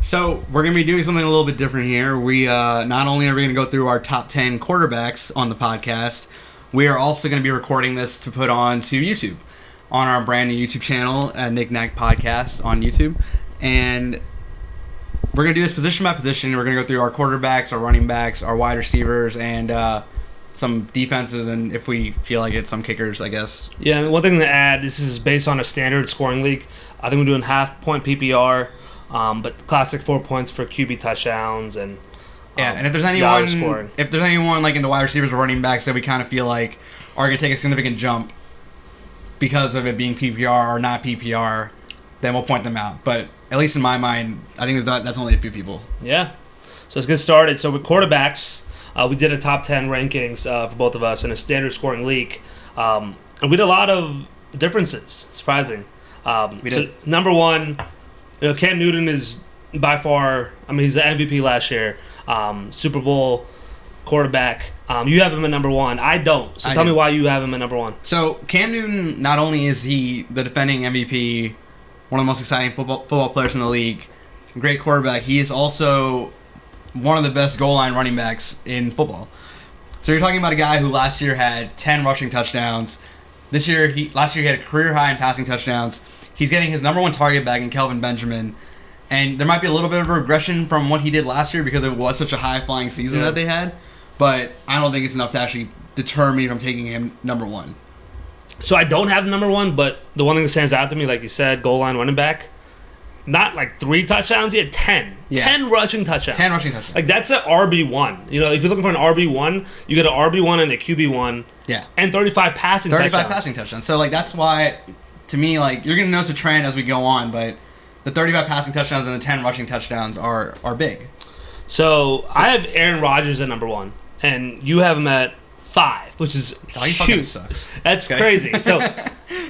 So we're going to be doing something a little bit different here. We not only are we going to go through our top 10 quarterbacks on the podcast, we are also going to be recording this to put on to YouTube on our brand new YouTube channel, Nik and Nak Podcast on YouTube. And we're going to do this position by position. We're going to go through our quarterbacks, our running backs, our wide receivers, and some defenses, and if we feel like it, some kickers, I guess. Yeah, and one thing to add, this is based on a standard scoring league. I think we're doing half-point PPR. But classic 4 points for QB touchdowns and and if there's anyone like in the wide receivers or running backs that we kind of feel like are going to take a significant jump because of it being PPR or not PPR, then we'll point them out. But at least in my mind, I think that's only a few people. Yeah. So let's get started. So with quarterbacks, we did a top 10 rankings for both of us in a standard scoring league, and we did a lot of differences. Surprising. We did. So number one. Cam Newton is by far, he's the MVP last year, Super Bowl quarterback. You have him at number one. I don't. So tell me why you have him at number one. So Cam Newton, not only is he the defending MVP, one of the most exciting football players in the league, great quarterback, he is also one of the best goal line running backs in football. So you're talking about a guy who last year had 10 rushing touchdowns. Last year he had a career high in passing touchdowns. He's getting his number one target back in Kelvin Benjamin. And there might be a little bit of a regression from what he did last year because it was such a high-flying season that they had. But I don't think it's enough to actually deter me from taking him number one. So I don't have number one, but the one thing that stands out to me, like you said, goal line running back, not like 3 touchdowns, he had 10. Yeah. 10 rushing touchdowns. 10 rushing touchdowns. Like, that's an RB1. If you're looking for an RB1, you get an RB1 and a QB1. Yeah. And 35 passing touchdowns. 35 passing touchdowns. So, that's why... To me, you're going to notice a trend as we go on, but the 35 passing touchdowns and the 10 rushing touchdowns are big. So I have Aaron Rodgers at number one, and you have him at 5, which is he fucking sucks. That's crazy. So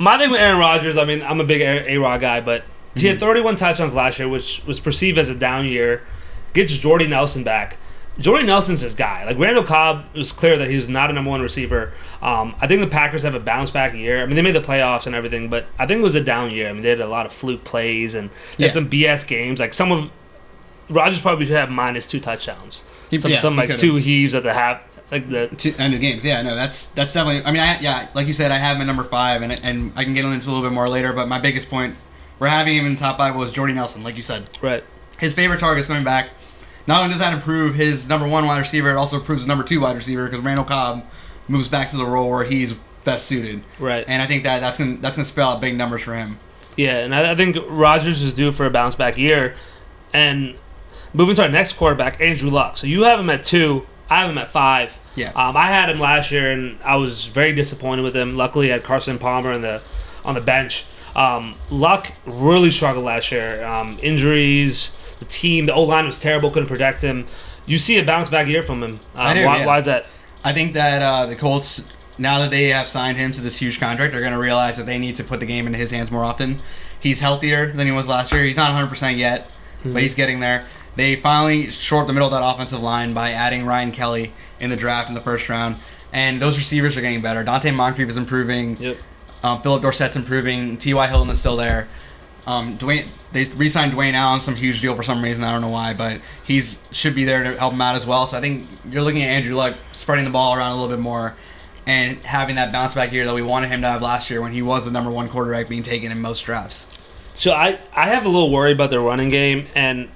my thing with Aaron Rodgers, I'm a big A-Rod guy, but he had 31 touchdowns last year, which was perceived as a down year. Gets Jordy Nelson back. Jordy Nelson's his guy. Randall Cobb, it was clear that he's not a number one receiver. I think the Packers have a bounce back year. They made the playoffs and everything, but I think it was a down year. They had a lot of fluke plays and they had some BS games. Rodgers probably should have minus 2 touchdowns. Some 2 heaves at the half. End of games. Yeah, no, that's definitely. Like you said, I have him at number 5, and I can get into a little bit more later. But my biggest point, we're having him in the top 5 was Jordy Nelson, like you said. Right. His favorite target's coming back. Not only does that improve his number 1 wide receiver, it also improves his number 2 wide receiver because Randall Cobb moves back to the role where he's best suited. Right. And I think that's gonna spell out big numbers for him. Yeah, and I think Rodgers is due for a bounce back year. And moving to our next quarterback, Andrew Luck. So you have him at 2. I have him at 5. Yeah. I had him last year, and I was very disappointed with him. Luckily, I had Carson Palmer on the bench. Luck really struggled last year. Injuries. The team, the O-line was terrible, couldn't protect him. You see a bounce-back year from him. Why is that? I think that the Colts, now that they have signed him to this huge contract, are going to realize that they need to put the game into his hands more often. He's healthier than he was last year. He's not 100% yet, but he's getting there. They finally short the middle of that offensive line by adding Ryan Kelly in the draft in the first round. And those receivers are getting better. Dante Moncrief is improving. Yep. Phillip Dorsett's improving. T.Y. Hilton is still there. They re-signed Dwayne Allen, some huge deal for some reason. I don't know why, but he should be there to help him out as well. So I think you're looking at Andrew Luck spreading the ball around a little bit more and having that bounce back year that we wanted him to have last year when he was the number 1 quarterback being taken in most drafts. So I have a little worry about their running game, and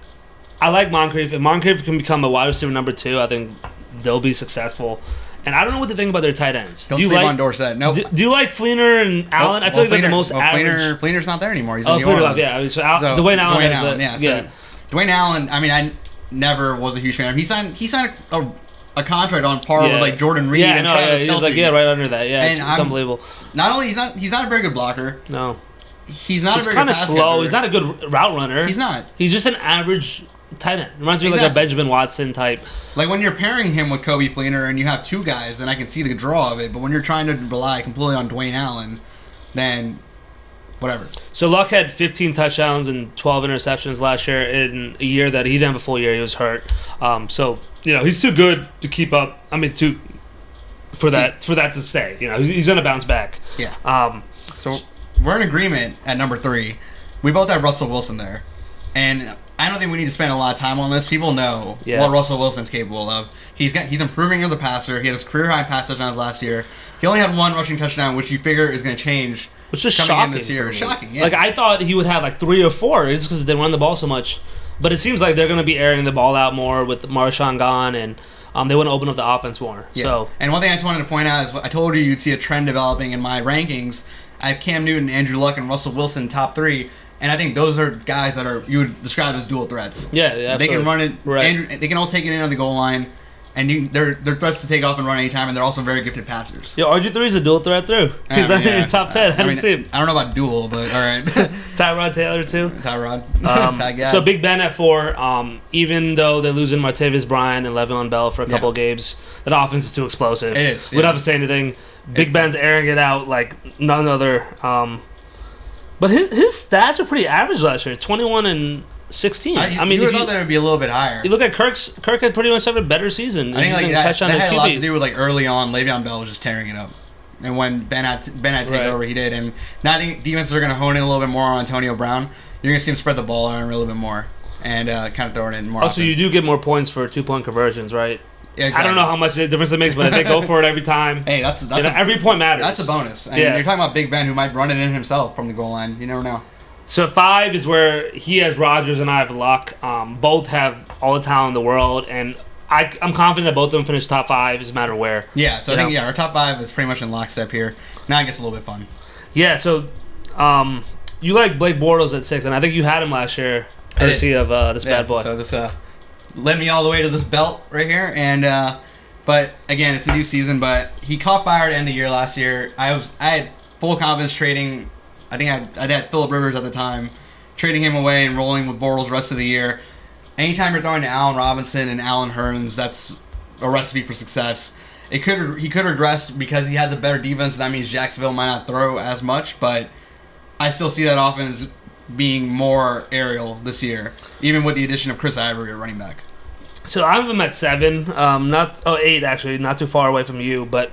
I like Moncrief. If Moncrief can become a wide receiver number 2, I think they'll be successful. And I don't know what to think about their tight ends. Don't sleep on Dorsett. Nope. Do you like Fleener and Allen? I feel like they're the most average. Fleener's not there anymore. He's in New Fleener Orleans. left, So Dwayne Allen. Dwayne Allen, I never was a huge fan of him. He signed a contract on par with Jordan Reed and Travis Kelce. He was right under that. Yeah, it's unbelievable. Not only he's not a very good blocker. No. He's not a very good kind of slow. catcher. He's not a good route runner. He's not. He's just an average tight end. Reminds me of like a Benjamin Watson type. Like when you're pairing him with Kobe Fleener and you have 2 guys, then I can see the draw of it. But when you're trying to rely completely on Dwayne Allen, then whatever. So Luck had 15 touchdowns and 12 interceptions last year in a year that he didn't have a full year. He was hurt. So he's too good to keep up. For that to stay. He's going to bounce back. Yeah. So we're in agreement at number 3. We both have Russell Wilson there. And I don't think we need to spend a lot of time on this. People know what Russell Wilson's capable of. He's improving as a passer. He had his career high pass touchdowns last year. He only had one rushing touchdown, which you figure is going to change. Which is shocking this year. Shocking, yeah. Like, I thought he would have like 3 or 4 just because they run the ball so much. But it seems like they're going to be airing the ball out more with Marshawn gone, and they want to open up the offense more. Yeah. So, and one thing I just wanted to point out is I told you you'd see a trend developing in my rankings. I have Cam Newton, Andrew Luck, and Russell Wilson top 3. And I think those are guys that you would describe as dual threats. Yeah, absolutely. They can run it. Right. They can all take it in on the goal line. And they're threats to take off and run anytime, and they're also very gifted passers. Yo, RG3 is a dual threat through. He's not in your top 10. I didn't see him. I don't know about dual, but all right. Tyrod Taylor, too. Tyrod. So Big Ben at 4. Even though they're losing Martavis Bryant and Le'Veon Bell for a couple of games, that offense is too explosive. It is. We don't have to say anything. Big Ben's airing it out like none other. But his stats are pretty average last year. 21 and 16. I mean, you would thought that would be a little bit higher. You look at Kirk had pretty much had a better season. I think like that had a lot to do with like early on. Le'Veon Bell was just tearing it up, and when Ben had to take over, he did. And now I think defenses are going to hone in a little bit more on Antonio Brown. You're going to see him spread the ball around a little bit more and kind of throw it in more. So you do get more points for 2-point conversions, right? Yeah, exactly. I don't know how much difference it makes, but if they go for it every time, hey, that's every point matters. That's a bonus. And you're talking about Big Ben, who might run it in himself from the goal line. You never know. So 5 is where he has Rodgers and I have Luck. Both have all the talent in the world, and I'm confident that both of them finish top 5. Doesn't matter where. Yeah, so I think our top 5 is pretty much in lockstep here. Now it gets a little bit fun. Yeah, so you like Blake Bortles at 6, and I think you had him last year, courtesy of this bad boy. So this led me all the way to this belt right here, and but again, it's a new season. But he caught fire to end the year last year. I had full confidence trading. I think I had Phillip Rivers at the time, trading him away and rolling with Bortles the rest of the year. Anytime you're throwing to Allen Robinson and Allen Hurns, that's a recipe for success. He could regress because he has a better defense. That means Jacksonville might not throw as much, but I still see that offense being more aerial this year, even with the addition of Chris Ivory at running back. So I have him at 7, 8 actually, not too far away from you, but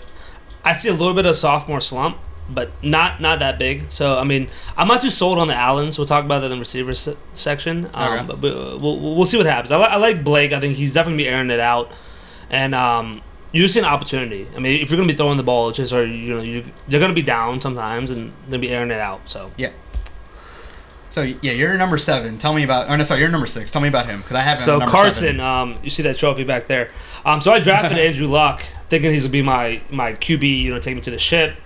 I see a little bit of sophomore slump. But not that big. So, I mean, I'm not too sold on the Allens. We'll talk about that in the receiver section. Okay. But we'll see what happens. I like Blake. I think he's definitely going to be airing it out. And you just see an opportunity. I mean, if you're going to be throwing the ball, it's just, they're going to be down sometimes, and they'll be airing it out. So yeah. So, yeah, you're number 7. Tell me about... Oh, no, sorry, you're number 6. Tell me about him, because I have him So, number Carson, 7. You see that trophy back there. So, I drafted Andrew Luck, thinking he's going to be my QB, take me to the ship.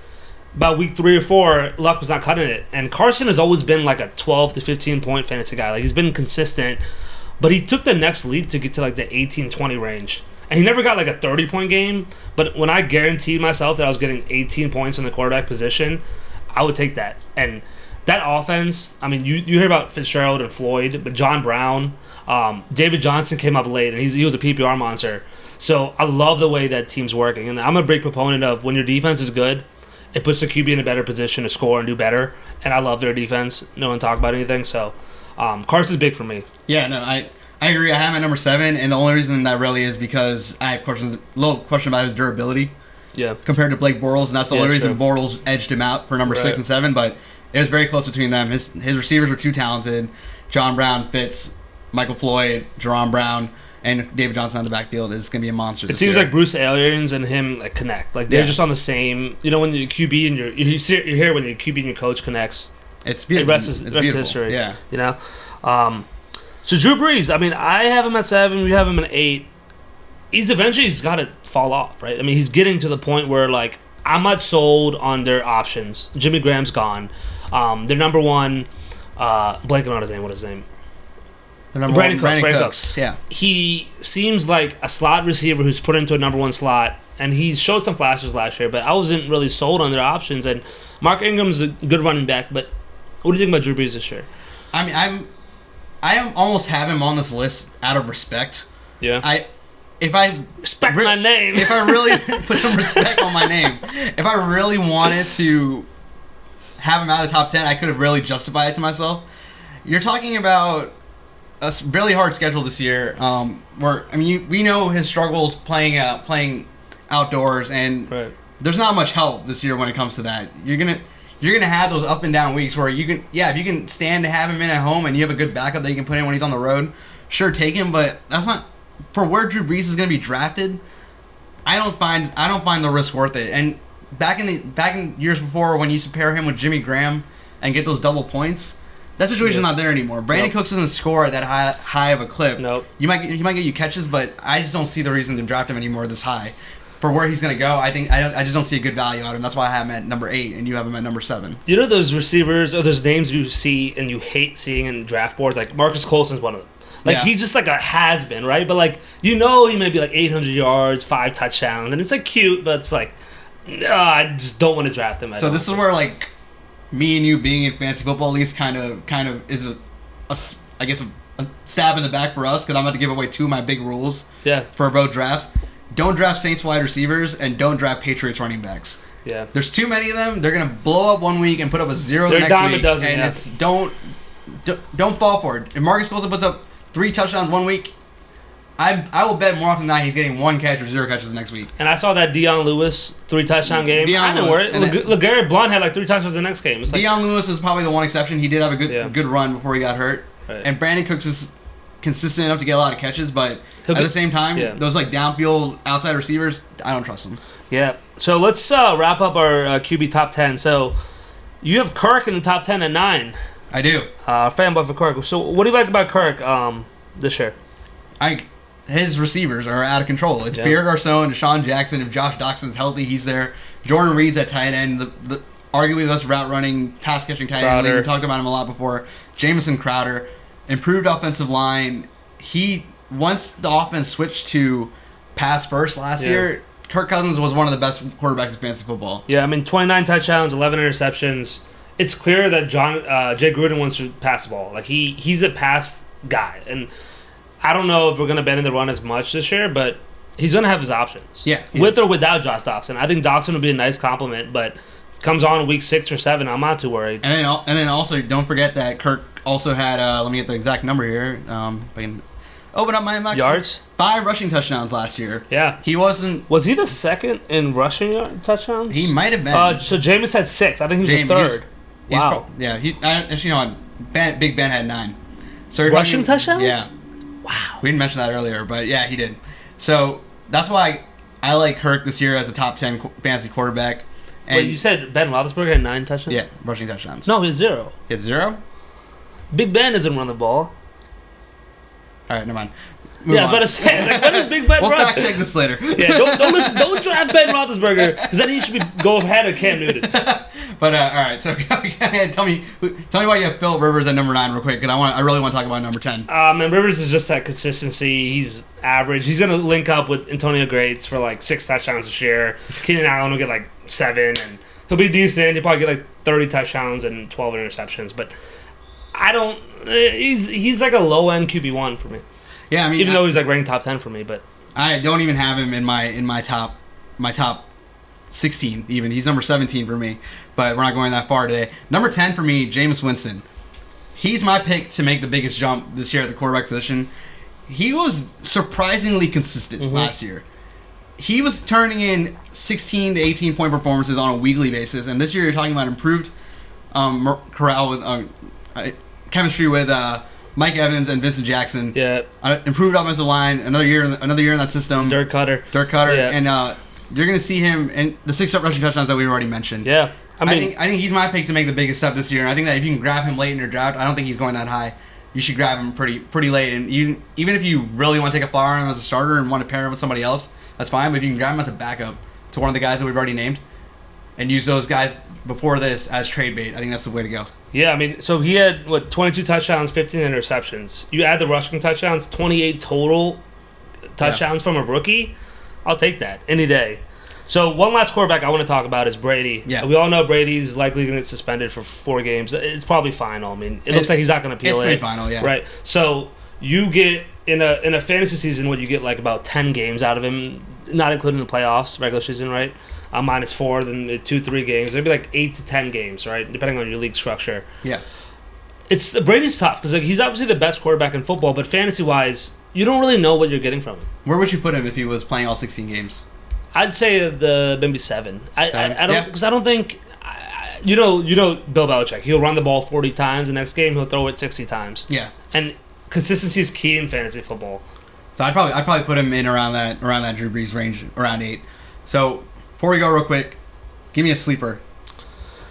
About week 3 or 4, Luck was not cutting it. And Carson has always been like a 12 to 15-point fantasy guy. Like, he's been consistent. But he took the next leap to get to like the 18-20 range. And he never got like a 30-point game. But when I guaranteed myself that I was getting 18 points in the quarterback position, I would take that. And that offense, I mean, you hear about Fitzgerald and Floyd, but John Brown, David Johnson came up late, and he was a PPR monster. So I love the way that team's working. And I'm a big proponent of when your defense is good, it puts the QB in a better position to score and do better. And I love their defense. No one talk about anything. So Carson's big for me. Yeah, no, I agree. I have him at number 7, and the only reason that really is because I have a little question about his durability. Yeah. Compared to Blake Bortles, and that's the only reason Bortles edged him out for number 6 and 7. But it was very close between them. His receivers were too talented. John Brown, Fitz, Michael Floyd, Jerron Brown, and David Johnson on the backfield is going to be a monster. It seems like Bruce Arians and him connect. Like they're just on the same. When your QB and you hear when your QB and your coach connects. It's beautiful. The rest is history. Yeah. So Drew Brees. I mean, I have him at 7. You have him at 8. He's got to fall off, right? I mean, he's getting to the point where I'm not sold on their options. Jimmy Graham's gone. Their number 1, blanking on his name. What is his name? Brandon Cooks. Yeah. He seems like a slot receiver who's put into a number 1 slot, and he showed some flashes last year, but I wasn't really sold on their options. And Mark Ingram's a good running back, but what do you think about Drew Brees this year? I mean, I almost have him on this list out of respect. Yeah. If I respect my name, if I really put some respect on my name, if I really wanted to have him out of the top 10, I could have really justified it to myself. You're talking about a really hard schedule this year. We know his struggles playing outdoors, and there's not much help this year when it comes to that. you're going to have those up and down weeks where you can, if you can stand to have him in at home and you have a good backup that you can put in when he's on the road, sure, take him, but that's not, for where Drew Brees is going to be drafted, I don't find the risk worth it. And back in years before when you used to pair him with Jimmy Graham and get those double points, that situation's not there anymore. Brandon Cooks doesn't score at that high of a clip. Nope. He might get you catches, but I just don't see the reason to draft him anymore this high. For where he's going to go, I just don't see a good value out of him. That's why I have him at number 8 and you have him at number 7. You know those receivers or those names you see and you hate seeing in draft boards? Like Marcus Colston's one of them. Like he's just like a has-been, right? But like he may be like 800 yards, 5 touchdowns, and it's like cute, but it's like I just don't want to draft him. So this is where like me and you being in fantasy football at least kind of is a stab in the back for us because I'm about to give away 2 of my big rules. For both drafts. Don't draft Saints wide receivers and don't draft Patriots running backs. Yeah. There's too many of them. They're gonna blow up one week and put up a 0 the next week. And it's don't fall for it. If Marcus Colston puts up 3 touchdowns one week, I will bet more often than not he's getting 1 catch or 0 catches the next week. And I saw that Deion Lewis 3 touchdown game. I didn't worry. LeGarrette Blount had like 3 touchdowns the next game. It's like, Deion Lewis is probably the one exception. He did have a good run before he got hurt. Right. And Brandon Cooks is consistent enough to get a lot of catches, but at the same time, those like downfield outside receivers, I don't trust them. Yeah. So let's wrap up our QB top 10. So you have Kirk in the top 10 at 9. I do. Fanboy for Kirk. So what do you like about Kirk this year? His receivers are out of control. It's Pierre Garçon, Deshaun Jackson. If Josh Doxson's healthy, he's there. Jordan Reed's at tight end. The arguably the best route running, pass catching tight end. We talked about him a lot before. Jamison Crowder. Improved offensive line. Once the offense switched to pass first last year, Kirk Cousins was one of the best quarterbacks in fantasy football. Yeah, I mean 29 touchdowns, 11 interceptions. It's clear that Jay Gruden wants to pass the ball. Like he's a pass guy, and I don't know if we're gonna bend the run as much this year, but he's gonna have his options. Yeah, with or without Josh Doxson. I think Doxson would be a nice compliment, but comes on week 6 or 7, I'm not too worried. And then also don't forget that Kirk also had let me get the exact number here. If I can open up my max yards. 5 rushing touchdowns last year. Yeah, he wasn't. Was he the second in rushing touchdowns? He might have been. So Jameis had 6. I think he was the third. Wow. Big Ben had 9. So rushing touchdowns. Yeah. Wow. We didn't mention that earlier, but yeah, he did. So that's why I like Kirk this year as a top 10 fantasy quarterback. And wait, you said Ben Roethlisberger had 9 touchdowns? Yeah, rushing touchdowns. No, he had 0. He had 0? Big Ben doesn't run the ball. All right, never mind. But I said, like, what does Big Ben run? We'll fact check this later. Yeah, don't draft Ben Roethlisberger because then he should go ahead of Cam Newton. But all right, so tell me why you have Phillip Rivers at number 9 real quick, because I really want to talk about number 10. And Rivers is just that consistency. He's average. He's gonna link up with Antonio Gates for like 6 touchdowns this year. Keenan Allen will get like 7, and he'll be decent. He'll probably get like 30 touchdowns and 12 interceptions. But I don't. He's like a low end QB1 for me. Yeah, I mean, even though he's like ranked top 10 for me, but I don't even have him in my top 16 even. He's number 17 for me, but we're not going that far today. Number 10 for me, Jameis Winston. He's my pick to make the biggest jump this year at the quarterback position. He was surprisingly consistent last year. He was turning in 16 to 18 point performances on a weekly basis, and this year you're talking about improved corral with chemistry with Mike Evans and Vincent Jackson. Yeah. Improved offensive line. Another year in that system. Dirk Cutter. Yeah. And you're going to see him in the 6 rushing touchdowns that we already mentioned. Yeah. I think he's my pick to make the biggest step this year. And I think that if you can grab him late in your draft, I don't think he's going that high. You should grab him pretty late. And even if you really want to take a flyer on him as a starter and want to pair him with somebody else, that's fine. But if you can grab him as a backup to one of the guys that we've already named and use those guys before this as trade bait, I think that's the way to go. Yeah, I mean, so he had, 22 touchdowns, 15 interceptions. You add the rushing touchdowns, 28 total touchdowns from a rookie. I'll take that any day. So one last quarterback I want to talk about is Brady. Yeah. We all know Brady's likely going to get suspended for 4 games. It's probably final. I mean, it looks like he's not going to appeal it. It's pretty final, yeah. Right. So you get, in a fantasy season, what you get like about 10 games out of him, not including the playoffs, regular season, right? -4, then 2-3 games, maybe like 8 to 10 games, right? Depending on your league structure. Yeah. Brady's tough because he's obviously the best quarterback in football, but fantasy wise, you don't really know what you're getting from him. Where would you put him if he was playing all 16 games? I'd say maybe 7. I don't because I don't think you know Bill Belichick. He'll run the ball 40 times. The next game, he'll throw it 60 times. Yeah. And consistency is key in fantasy football. So I'd probably put him in around that Drew Brees range, around 8. So before we go real quick, give me a sleeper.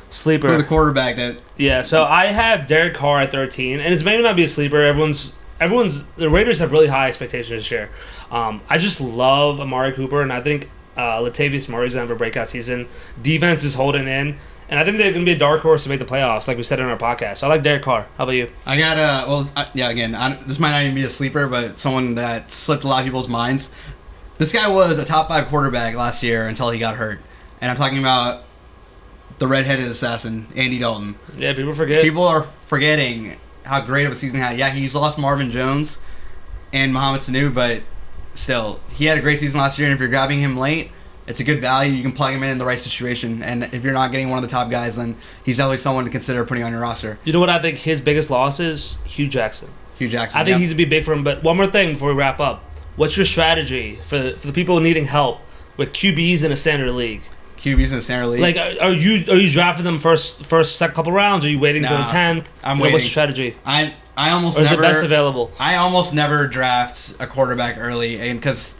Sleeper. For the quarterback that... Yeah, so I have Derek Carr at 13, and it's maybe not be a sleeper. The Raiders have really high expectations this year. I just love Amari Cooper, and I think Latavius Murray's going to have a breakout season. Defense is holding in, and I think they're going to be a dark horse to make the playoffs, like we said in our podcast. So I like Derek Carr. How about you? I got, this might not even be a sleeper, but someone that slipped a lot of people's minds. This guy was a top 5 quarterback last year until he got hurt. And I'm talking about the redheaded assassin, Andy Dalton. Yeah, people forget. People are forgetting how great of a season he had. Yeah, he's lost Marvin Jones and Mohamed Sanu, but still, he had a great season last year, and if you're grabbing him late, it's a good value. You can plug him in the right situation, and if you're not getting one of the top guys, then he's definitely someone to consider putting on your roster. You know what I think his biggest loss is? Hugh Jackson. I think he's going to be big for him, but one more thing before we wrap up. What's your strategy for the people needing help with QBs in a standard league? QBs in the standard league. Like, are you drafting them first second couple rounds? Are you waiting till the 10th? I'm waiting. What's your strategy? I almost or is never. it best available? I almost never draft a quarterback early, and because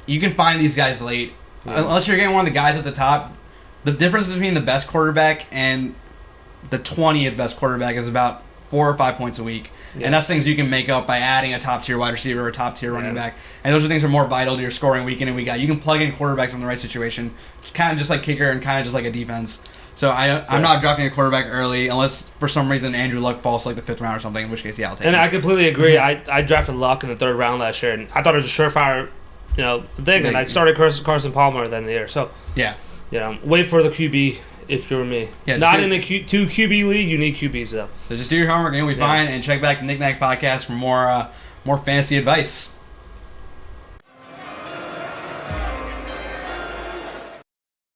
you can find these guys late, unless you're getting one of the guys at the top. The difference between the best quarterback and the 20th best quarterback is about 4 or 5 points a week. Yeah. And that's things you can make up by adding a top-tier wide receiver or a top-tier running back. And those are things that are more vital to your scoring week in and week out. You can plug in quarterbacks in the right situation, kind of just like kicker and kind of just like a defense. So I'm not drafting a quarterback early unless for some reason Andrew Luck falls to like the 5th round or something, in which case, yeah, I'll take it. And I completely agree. I drafted Luck in the 3rd round last year, and I thought it was a surefire thing, and I started Carson Palmer at the end of the year. So, wait for the QB. If you're me. Yeah, not in a 2 QB league, you need QBs though. So just do your homework and you'll be fine, and check back the Nik Nak Podcast for more fantasy advice.